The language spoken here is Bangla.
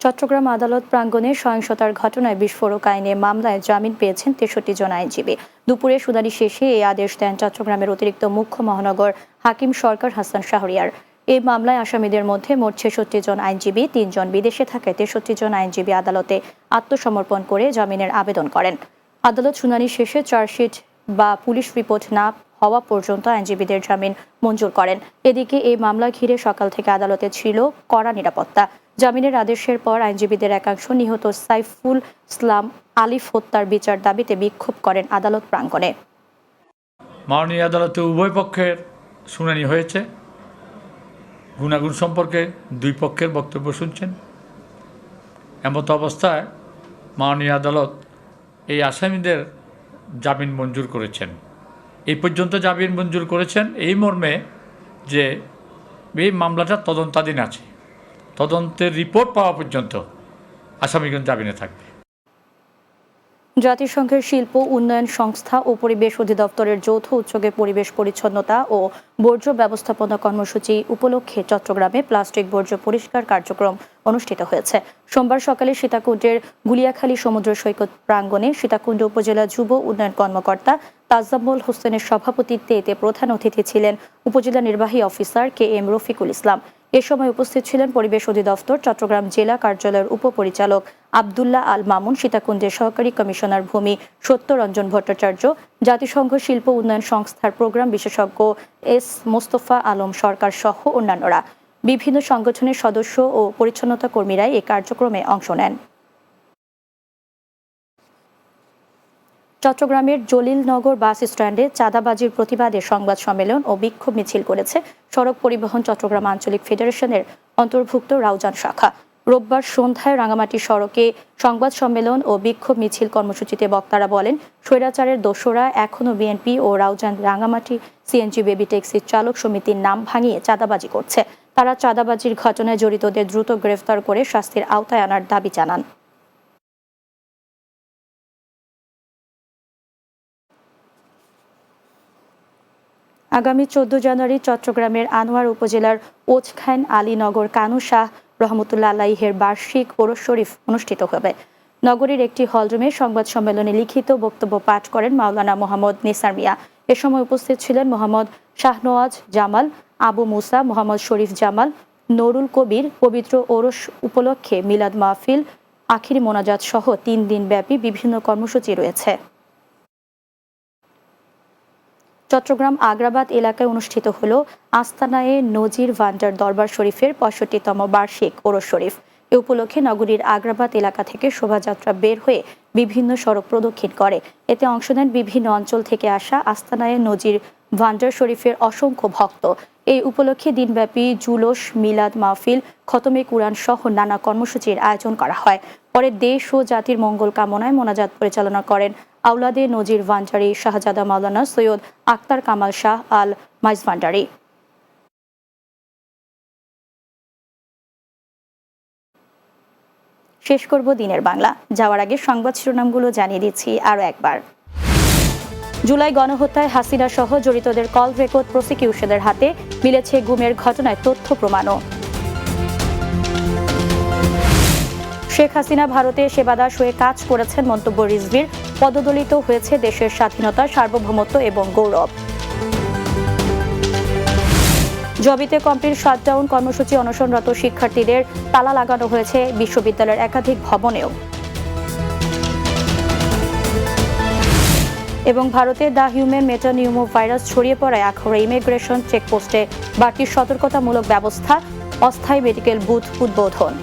চট্টগ্রাম আদালত প্রাঙ্গণে সহিংসতার ঘটনায় বিস্ফোরক আইনে মামলায় জামিন পেয়েছেন 63 জন আইনজীবী। দুপুরে শুনানি শেষে এই আদেশ দেন চট্টগ্রামের অতিরিক্ত মুখ্য মহানগর হাকিম সরকার হাসান শাহরিয়ার। এই মামলায় আসামিদের মধ্যে মোট 66 জন আইনজীবী, 3 জন বিদেশে থাকায় 63 জন আইনজীবী আদালতে আত্মসমর্পণ করে জামিনের আবেদন করেন। আদালত শুনানি শেষে চার্জশিট বা পুলিশ রিপোর্ট না হওয়া পর্যন্ত আইনজীবীদের জামিন মঞ্জুর করেন। এদিকে এই মামলা ঘিরে সকাল থেকে আদালতে ছিল কড়া নিরাপত্তা। জামিনের আদেশের পর আইনজীবীদের একাংশ নিহত সাইফুল ইসলাম আলিফ হত্যার বিচার দাবিতে বিক্ষোভ করেন আদালত প্রাঙ্গণে। মাননীয় আদালতে উভয় পক্ষের শুনানি হয়েছে। গুণাগুণ সম্পর্কে দুই পক্ষের বক্তব্য শুনছেন। এমত অবস্থায় মাননীয় আদালত এই আসামিদের জামিন মঞ্জুর করেছেন। এই পর্যন্ত জামিন মঞ্জুর করেছেন এই মর্মে যে এই মামলাটা তদন্তাধীন আছে, তদন্তের রিপোর্ট পাওয়া পর্যন্ত আসামিগণ জামিনে থাকবে। জাতিসংঘের শিল্প উন্নয়ন সংস্থা ও পরিবেশ অধিদপ্তরের যৌথ উদ্যোগে পরিবেশ পরিচ্ছন্নতা ও বর্জ্য ব্যবস্থাপনা কর্মসূচি উপলক্ষে চট্টগ্রামে প্লাস্টিক বর্জ্য পরিষ্কার কার্যক্রম অনুষ্ঠিত হয়েছে। সোমবার সকালে সীতাকুণ্ডের গুলিয়াখালী সমুদ্র সৈকত প্রাঙ্গণে সীতাকুণ্ড উপজেলা যুব উন্নয়ন কর্মকর্তা তাজাম্মুল হোসেনের সভাপতিত্বে এতে প্রধান অতিথি ছিলেন উপজেলা নির্বাহী অফিসার KM রফিকুল ইসলাম। এ সময় উপস্থিত ছিলেন পরিবেশ অধিদপ্তর চট্টগ্রাম জেলা কার্যালয়ের উপপরিচালক আবদুল্লাহ আল মামুন, সীতাকুণ্ডের সহকারী কমিশনার ভূমি সত্যরঞ্জন ভট্টাচার্য, জাতিসংঘ শিল্প উন্নয়ন সংস্থার প্রোগ্রাম বিশেষজ্ঞ S মোস্তফা আলম সরকার সহ অন্যান্যরা। বিভিন্ন সংগঠনের সদস্য ও পরিচ্ছন্নতা কর্মীরা এই কার্যক্রমে অংশ নেন। চট্টগ্রামের জলিলনগর বাস স্ট্যান্ডে চাঁদাবাজির প্রতিবাদে সংবাদ সম্মেলন ও বিক্ষোভ মিছিল করেছে সড়ক পরিবহন চট্টগ্রাম আঞ্চলিক ফেডারেশনের অন্তর্ভুক্ত রাউজান শাখা। রোববার সন্ধ্যায় রাঙামাটি সড়কে সংবাদ সম্মেলন ও বিক্ষোভ মিছিল কর্মসূচিতে বক্তারা বলেন, স্বৈরাচারের দোসররা এখনও বিএনপি ও রাউজান রাঙামাটি CNG বেবি ট্যাক্সির চালক সমিতির নাম ভাঙিয়ে চাঁদাবাজি করছে। তারা চাঁদাবাজির ঘটনায় জড়িতদের দ্রুত গ্রেফতার করে শাস্তির আওতায় আনার দাবি জানান। আগামী 14 জানুয়ারি চট্টগ্রামের আনোয়ার উপজেলার ওছখান আলীনগর কানু শাহ রহমতুল্লাহ আলাইহের বার্ষিক ওরস শরীফ অনুষ্ঠিত হবে। নগরীর একটি হলরুমে সংবাদ সম্মেলনে লিখিত বক্তব্য পাঠ করেন মাওলানা মোহাম্মদ নিসার মিয়া। এ সময় উপস্থিত ছিলেন মোহাম্মদ শাহনওয়াজ জামাল, আবু মুসা, মোহাম্মদ শরীফ জামাল, নুরুল কবির। পবিত্র ওরস উপলক্ষে মিলাদ মাহফিল, আখিরি মোনাজাত সহ 3 দিন ব্যাপী বিভিন্ন কর্মসূচি রয়েছে। চট্টগ্রাম আগ্রাবাদ এলাকায় অনুষ্ঠিত হল আস্তানায়ে নজির ভান্ডার দরবার শরীফের 65তম বার্ষিক ওরস শরীফ। এ উপলক্ষে নগরীর আগ্রাবাদ এলাকা থেকে শোভাযাত্রা বের হয়ে বিভিন্ন সড়ক প্রদক্ষিণ করে। এতে অংশ নেন বিভিন্ন অঞ্চল থেকে আসা আস্তানায়ে নজির ভান্ডার শরীফের অসংখ্য ভক্ত। এই উপলক্ষে দিনব্যাপী জুলুস, মিলাদ মাহফিল, খতমে কুরআন সহ নানা কর্মসূচির আয়োজন করা হয়। পরে দেশ ও জাতির মঙ্গল কামনায় মোনাজাত পরিচালনা করেন আওলাদে নজির ভান্ডারী শাহজাদা মাওলানা সৈয়দ আক্তার কামাল শাহ আল মাইজভান্ডারী। শেষ করব দিনের বাংলা। যাওয়ার আগে সংবাদ শিরোনামগুলো জানিয়ে দিচ্ছি আরও একবার। জুলাই গণহত্যায় হাসিনা সহ জড়িতদের কল রেকর্ড প্রসিকিউশনের হাতে, মিলেছে গুমের ঘটনায় তথ্য প্রমাণও। শেখ হাসিনা ভারতে সেবাদাস হয়ে কাজ করেছেন মন্তব্য রিজভির, পদদলিত হয়েছে দেশের স্বাধীনতা, সার্বভৌমত্ব এবং গৌরব। জবিতে কমপ্লিট শাটডাউন কর্মসূচি অনশনরত শিক্ষার্থীদের তালা লাগানো হয়েছে বিশ্ববিদ্যালয়ের একাধিক ভবনেও। এবং ভারতে দ্য হিউম্যান মেটানিউমো ভাইরাস ছড়িয়ে পড়ায় আখাউড়া ইমিগ্রেশন চেকপোস্টে বাড়তি সতর্কতামূলক ব্যবস্থা, অস্থায়ী মেডিকেল বুথ উদ্বোধন।